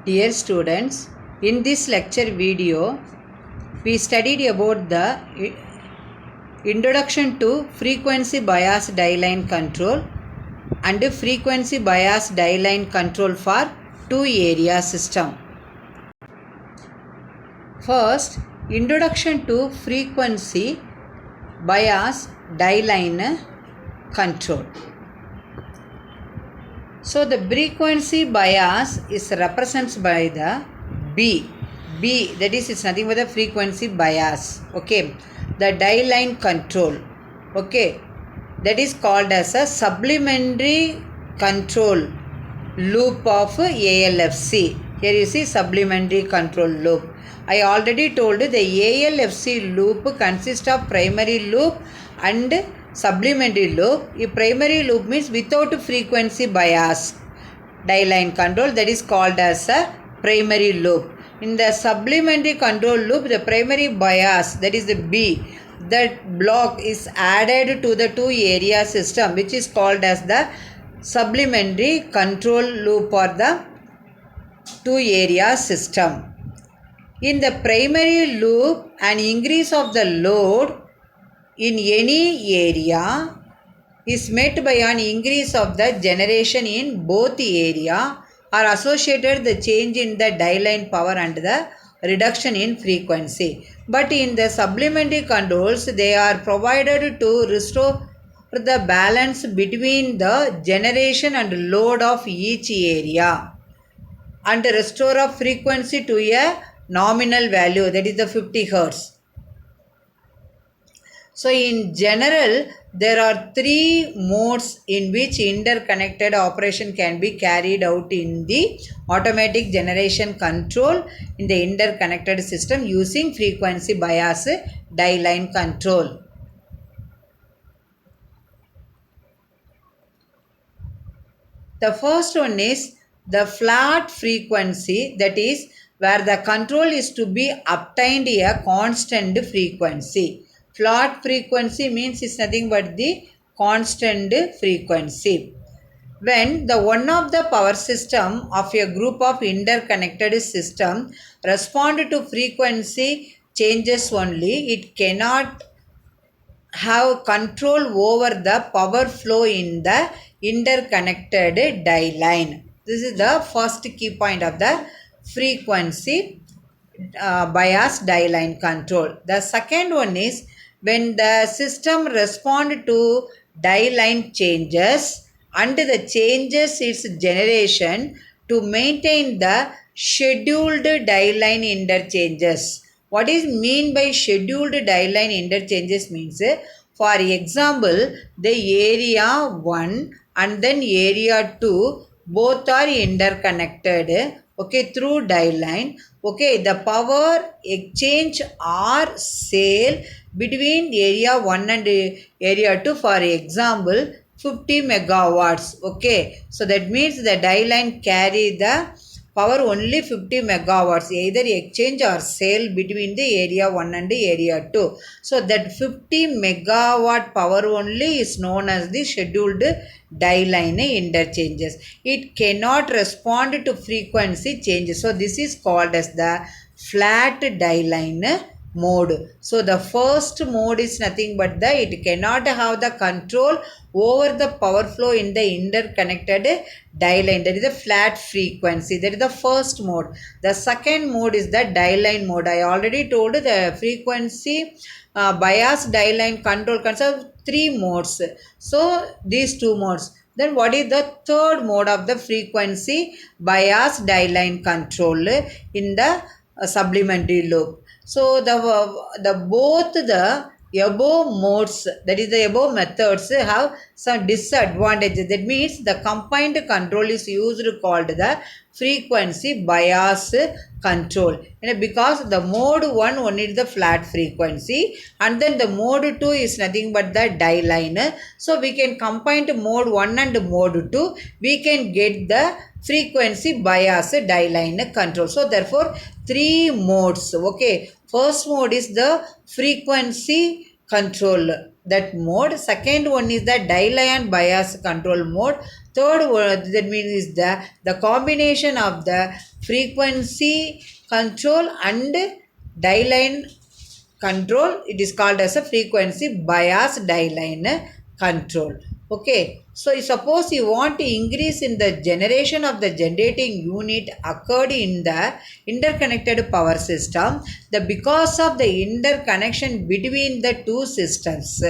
Dear students, in this lecture video, we studied about the introduction to frequency bias die-line control and frequency bias die-line control for two area system. First, introduction to frequency bias die-line control. So the frequency bias is represented by the B. B, that is, it's nothing but the frequency bias. Okay. The die-line control. Okay. That is called as a supplementary control loop of ALFC. Here you see supplementary control loop. I already told you the ALFC loop consists of primary loop and supplementary loop. A primary loop means without frequency bias die-line control, that is called as a primary loop. In the supplementary control loop, the primary bias, that is the B, that block is added to the two area system, which is called as the supplementary control loop or the two area system. In the primary loop, an increase of the load in any area is met by an increase of the generation in both area or associated the change in the die-line power and the reduction in frequency. But in the supplementary controls, they are provided to restore the balance between the generation and load of each area and restore a frequency to a nominal value, that is the 50 Hz. So in general, there are three modes in which interconnected operation can be carried out in the automatic generation control in the interconnected system using frequency bias die-line control. The first one is the flat frequency, that is where the control is to be obtained a constant frequency. Flat frequency means it's nothing but the constant frequency. When the one of the power system of a group of interconnected system respond to frequency changes only, it cannot have control over the power flow in the interconnected die line. This is the first key point of the frequency bias die line control. The second one is when the system respond to die line changes and the changes its generation to maintain the scheduled die line interchanges. What is mean by scheduled die line interchanges means, for example, the area 1 and then area 2 both are interconnected, okay, through die line. Okay, the power exchange or sale between area 1 and area 2, for example, 50 megawatts. Okay, so that means the die line carry the power only 50 megawatts, either exchange or sale between the area 1 and area 2. So that 50 megawatt power only is known as the scheduled die line interchanges. It cannot respond to frequency changes. So this is called as the flat die line mode. So the first mode is nothing but the it cannot have the control over the power flow in the interconnected die line. That is the flat frequency. That is the first mode. The second mode is the die line mode. I already told the frequency bias die line control consists of three modes. So these two modes. Then what is the third mode of the frequency bias die line control in the supplementary loop? So the both the above modes, that is the above methods, have some disadvantages. That means the combined control is used called the frequency bias control, because the mode 1 only is the flat frequency and then the mode 2 is nothing but the die line. So we can combine mode 1 and mode 2, we can get the frequency bias die line control. So therefore three modes. Okay, first mode is the frequency control, that mode. Second one is the die line bias control mode. Third word that means is the combination of the frequency control and die-line control. It is called as a frequency bias die-line control. Okay, so suppose you want to increase in the generation of the generating unit occurred in the interconnected power system, the because of the interconnection between the two systems,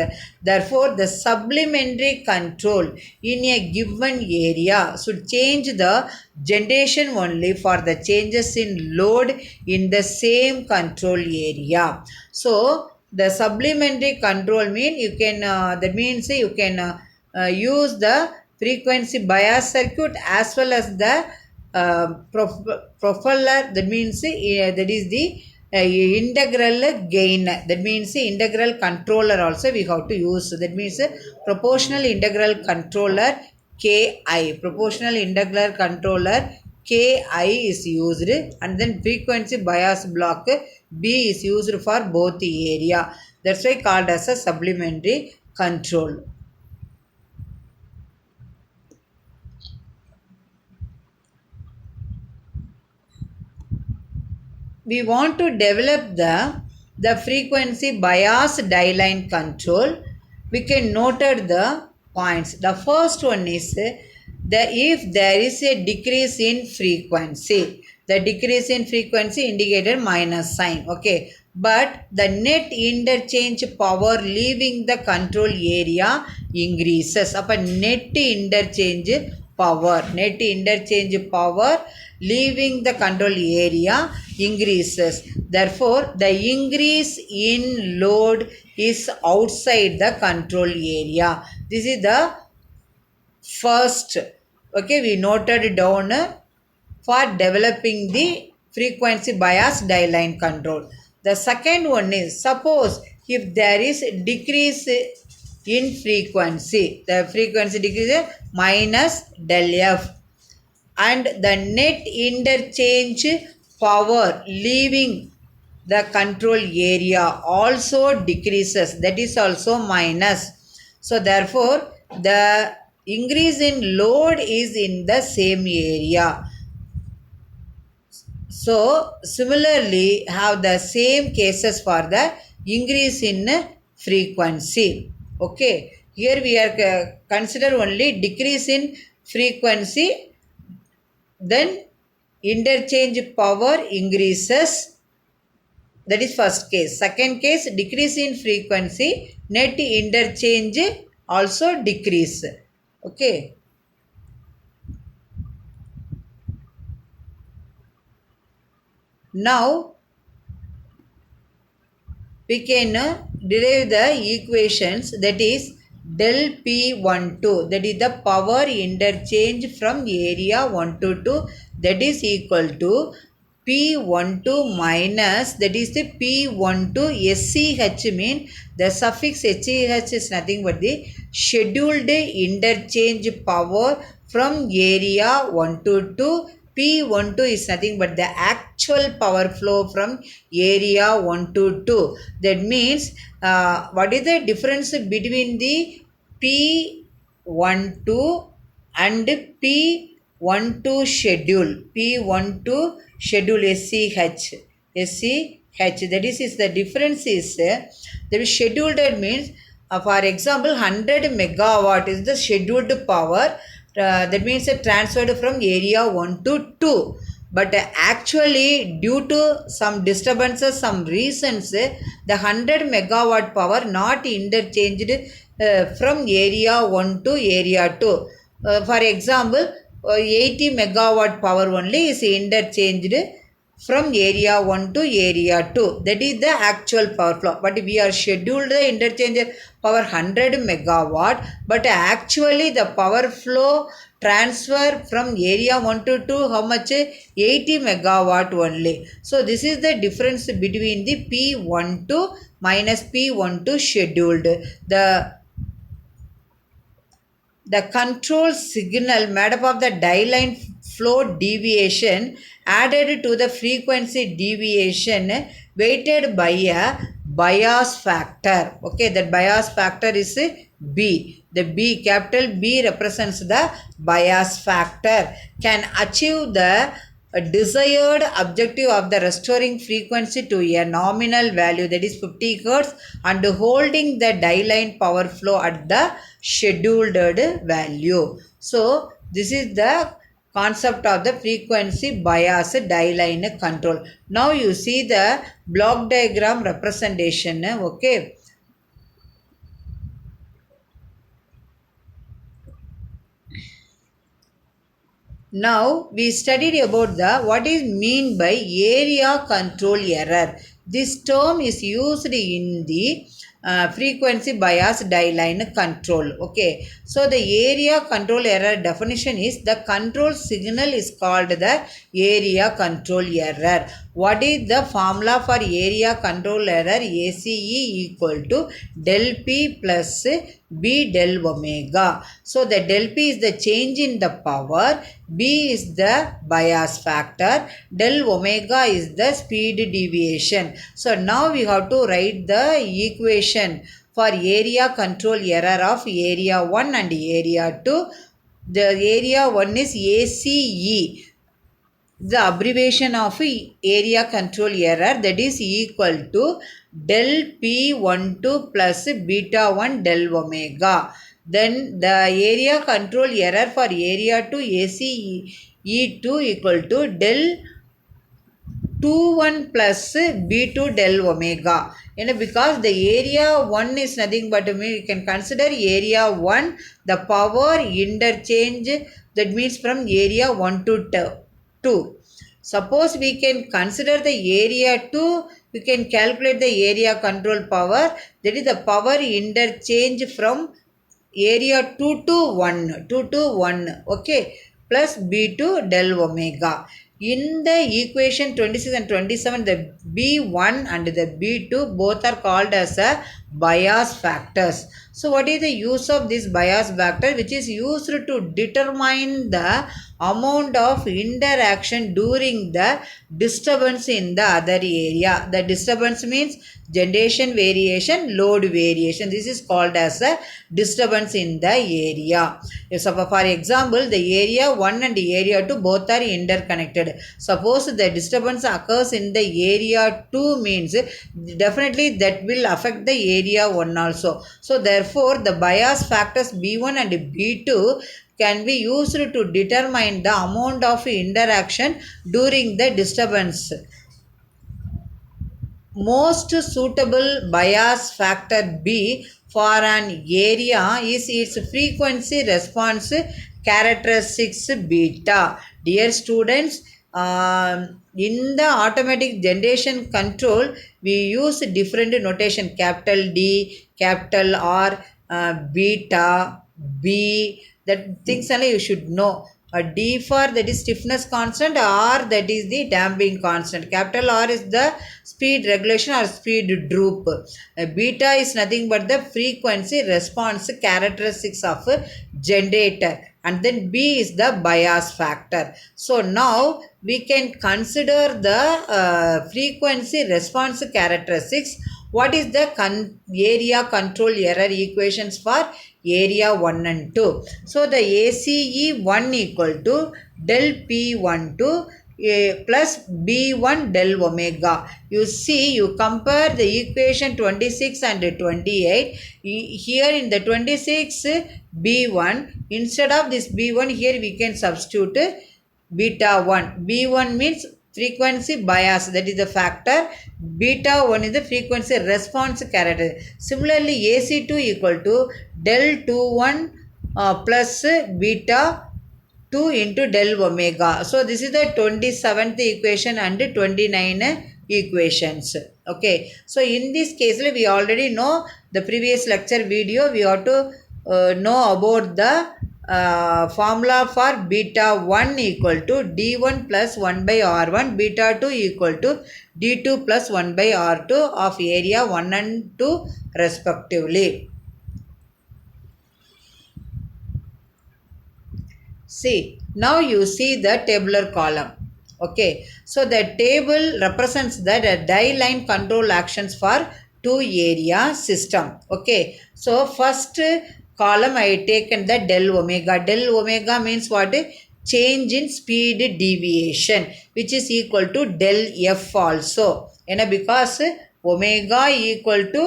therefore the supplementary control in a given area should change the generation only for the changes in load in the same control area. So the supplementary control mean you can that means you can use the frequency bias circuit as well as the profiler. That means that is the integral gain. That means integral controller also we have to use. That means proportional integral controller KI. Proportional integral controller KI is used, and then frequency bias block B is used for both the area. That's why called as a supplementary control. We want to develop the frequency bias die-line control. We can note the points. The first one is if there is a decrease in frequency, the decrease in frequency indicated minus sign. Okay, but the net interchange power leaving the control area increases. Upon net interchange power leaving the control area increases. Therefore, the increase in load is outside the control area. This is the first. Okay, we noted down for developing the frequency bias die-line control. The second one is suppose if there is decrease in frequency, the frequency decreases minus del F, and the net interchange power leaving the control area also decreases, that is also minus. So therefore the increase in load is in the same area. So similarly have the same cases for the increase in frequency. Okay, here we are consider only decrease in frequency, then interchange power increases. That is first case. Second case, decrease in frequency, net interchange also decrease. Okay. Now we can derive the equations, that is del P12, that is the power interchange from area 1 to 2, that is equal to P12 minus, that is the P12 SCH, mean the suffix HCH is nothing but the scheduled interchange power from area 1 to 2. P12 is nothing but the actual power flow from area 1 to 2. That means what is the difference between the P12 and P12 schedule? P12 schedule SCH. That is the difference is there is scheduled, that means for example 100 megawatt is the scheduled power. That means transferred from area 1 to 2, but actually due to some disturbances, some reasons, the 100 megawatt power not interchanged from area 1 to area 2. For example 80 megawatt power only is interchanged from area 1 to area 2. That is the actual power flow. But we are scheduled the interchange power 100 megawatt. But actually the power flow transfer from area 1 to 2, how much? 80 megawatt only. So this is the difference between the P12 minus P12 scheduled. The control signal made up of the die-line flow deviation added to the frequency deviation weighted by a bias factor. Okay, that bias factor is B. the B, capital B represents the bias factor, can achieve the desired objective of the restoring frequency to a nominal value, that is 50 Hz, and holding the die line power flow at the scheduled value. So this is the concept of the frequency bias die line control. Now you see the block diagram representation. Okay. Now we studied about the what is mean by area control error. This term is used in the frequency bias die line control. Okay, so the area control error definition is the control signal is called the area control error. What is the formula for area control error? ACE equal to del P plus B del omega. So the del P is the change in the power, B is the bias factor, del omega is the speed deviation. So now we have to write the equation for area control error of area 1 and area 2. The area 1 is ACE, the abbreviation of area control error, that is equal to del P12 plus beta 1 del omega. Then the area control error for area 2 ACE2 equal to del 2 1 plus B2 del omega. Because the area 1 is nothing but we can consider area 1 the power interchange, that means from area 1 to 2. Suppose we can consider the area 2, we can calculate the area control power, that is the power interchange from area 2 to 1, okay, plus B2 del omega. In the equation 26 and 27, the B1 and the B2 both are called as a bias factors. So what is the use of this bias factor, which is used to determine the amount of interaction during the disturbance in the other area. The disturbance means generation variation, load variation. This is called as a disturbance in the area. So for example, the area 1 and area 2 both are interconnected. Suppose the disturbance occurs in the area 2 means definitely that will affect the area 1 also. So therefore the bias factors B1 and B2 can be used to determine the amount of interaction during the disturbance. Most suitable bias factor B for an area is its frequency response characteristics beta. Dear students, in the automatic generation control, we use different notation, capital D, capital R, beta, B, that things only you should know. A D for that is stiffness constant, R that is the damping constant. Capital R is the speed regulation or speed droop. Beta is nothing but the frequency response characteristics of generator. And then B is the bias factor. So now we can consider the frequency response characteristics. What is the area control error equations for area 1 and 2? So the ACE 1 equal to del P12 plus B1 del omega. You see, you compare the equation 26 and 28. Here in the 26 B1, instead of this B1 here we can substitute beta 1. B1 means frequency bias, that is the factor. Beta 1 is the frequency response character. Similarly, AC2 equal to del 21 plus beta 2 into del omega. So this is the 27th equation and 29 equations. Okay. So in this case, we already know the previous lecture video. We have to know about the formula for beta 1 equal to D1 plus 1 by R1, beta 2 equal to D2 plus 1 by R2 of area 1 and 2 respectively. See, now you see the tabular column. Okay, so the table represents the die line control actions for two area system. Okay, so first column I taken the del omega. Del omega means what? Change in speed deviation, which is equal to del f also. Because omega equal to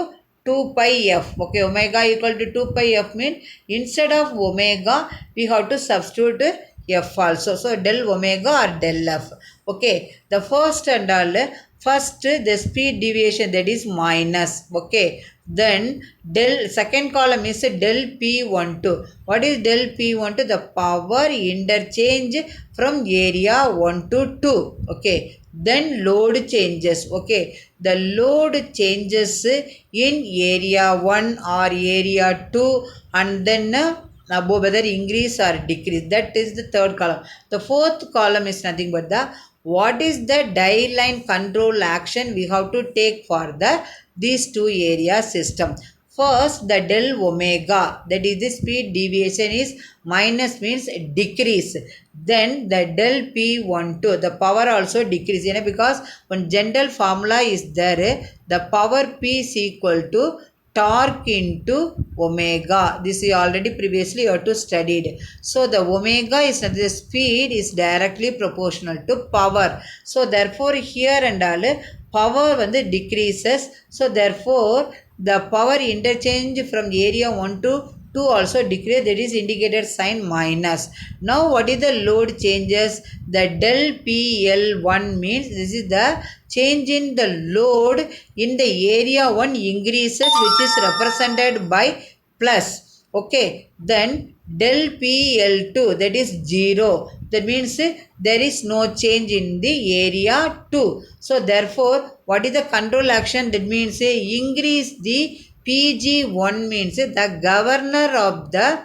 2 pi f. Okay, omega equal to 2 pi f mean instead of omega we have to substitute f also. So del omega or del f. Okay, the first and all, first the speed deviation, that is minus. Okay, then del, second column is del p12. What is del p12? The power interchange from area 1 to 2. Okay, then load changes. Okay, the load changes in area 1 or area 2, and then above whether increase or decrease. That is the third column. The fourth column is nothing but the what is the die line control action we have to take for the these two area system. First, the del omega, that is the speed deviation, is minus means decrease. Then the del p12, the power also decrease. Because one general formula is there, the power p is equal to torque into omega. This is already previously you have to studied. So the omega is, the speed is directly proportional to power. So therefore here and all power வந்து decreases. So therefore the power interchange from area 1 to 2 also decrease, that is indicated sign minus. Now what is the load changes? The del PL1 means this is the change in the load in the area 1 increases, which is represented by plus. Okay, then del PL2, that is 0. That means there is no change in the area 2. So therefore what is the control action? That means increase the PG1 means the governor of the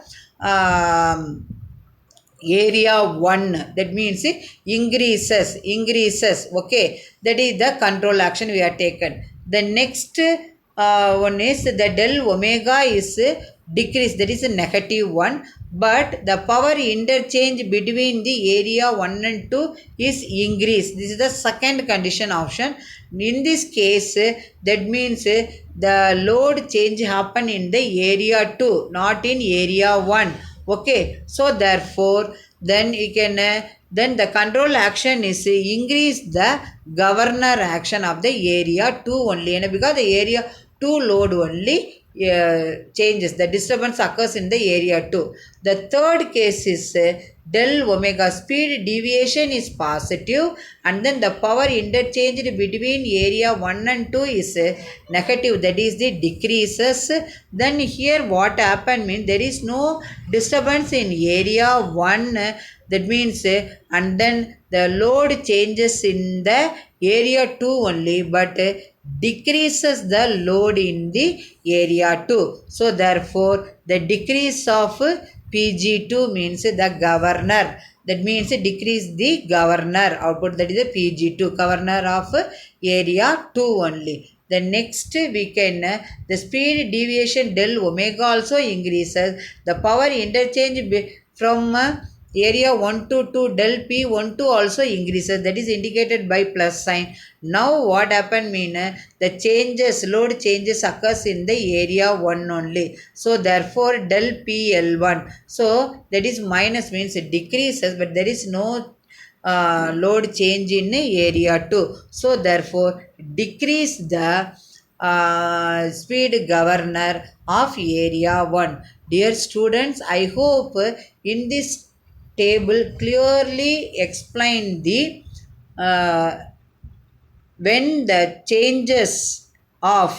area 1, that means increases. Okay, that is the control action we are taken. The next one is the del omega is decrease, that is a negative one, but the power interchange between the area 1 and 2 is increase. This is the second condition option. In this case that means the load change happen in the area 2, not in area 1. Okay, so therefore then you can then the control action is increase the governor action of the area 2 only, because the area 2 load only changes, the disturbance occurs in the area 2. The third case is del omega, speed deviation is positive, and then the power interchanged between area 1 and 2 is negative, that is the decreases. Then here what happened means there is no disturbance in area 1, that means and then the load changes in the area 2 only, but decreases the load in the area 2. So therefore the decrease of PG2 means the governor, that means decrease the governor output, that is the PG2 governor of area 2 only. The next we can the speed deviation del omega also increases, the power interchange from area 1 to 2 del P12 also increases, that is indicated by plus sign. Now what happened mean the changes, load changes occurs in the area 1 only. So therefore del PL1, so that is minus means it decreases, but there is no load change in area 2. So therefore decrease the speed governor of area 1. Dear students, I hope in this table clearly explain the uh, when the changes of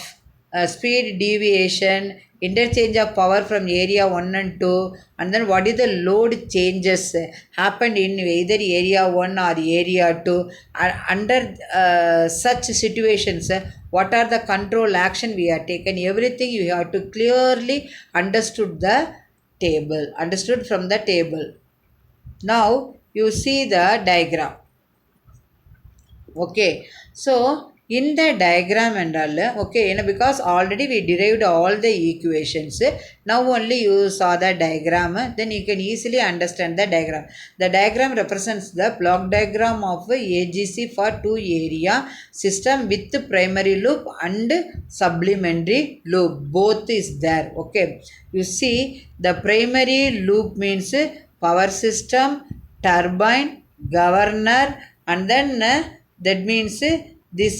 speed deviation, interchange of power from area 1 and 2, and then what is the load changes happened in either area 1 or area 2. Under such situations what are the control action we are taken, everything you have to clearly understood the table, understood from the table. Now you see the diagram. Okay, so in the diagram and all, okay, because already we derived all the equations, now only you saw the diagram, then you can easily understand the diagram. The diagram represents the block diagram of AGC for two area system with primary loop and supplementary loop, both is there. Okay, you see the primary loop means power system, turbine, governor, and then that means this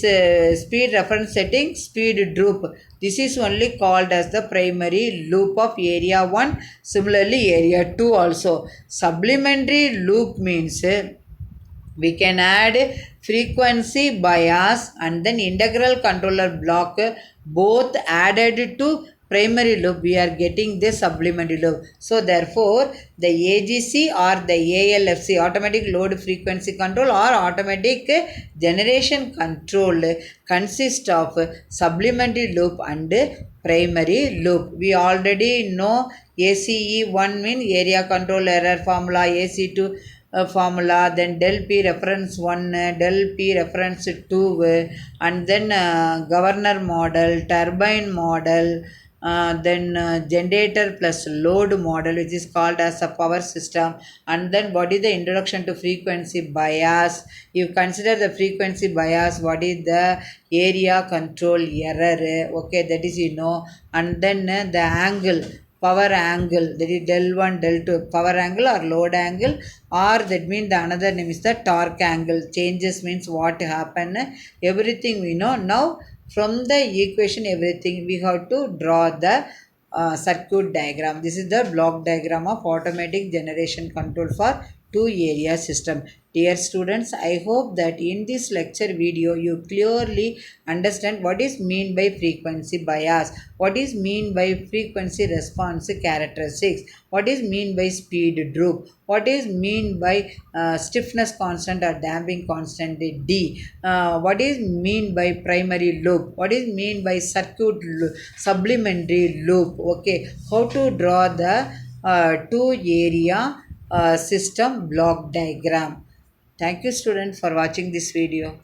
speed reference setting, speed droop, this is only called as the primary loop of area 1. Similarly area 2 also. Supplementary loop means we can add frequency bias and then integral controller block, both added to primary loop we are getting the supplementary loop. So therefore the AGC or the ALFC, automatic load frequency control or automatic generation control, consists of supplementary loop and primary loop. We already know ACE1 mean area control error formula, AC2 formula, then del P reference 1, del P reference 2, and then governor model, turbine model, then generator plus load model, which is called as a power system, and then what is the introduction to frequency bias. You consider the frequency bias, what is the area control error, okay, that is and then the angle, power angle, that is del 1 del 2, power angle or load angle, or that means the another name is the torque angle. Changes means what happen, everything we know. Now from the equation everything we have to draw the circuit diagram. This is the block diagram of automatic generation control for two area system. Dear students, I hope that in this lecture video you clearly understand what is mean by frequency bias, what is mean by frequency response characteristics, what is mean by speed droop, what is mean by stiffness constant or damping constant D, what is mean by primary loop, what is mean by circuit supplementary loop, okay, how to draw the two area system block diagram. Thank you students for watching this video.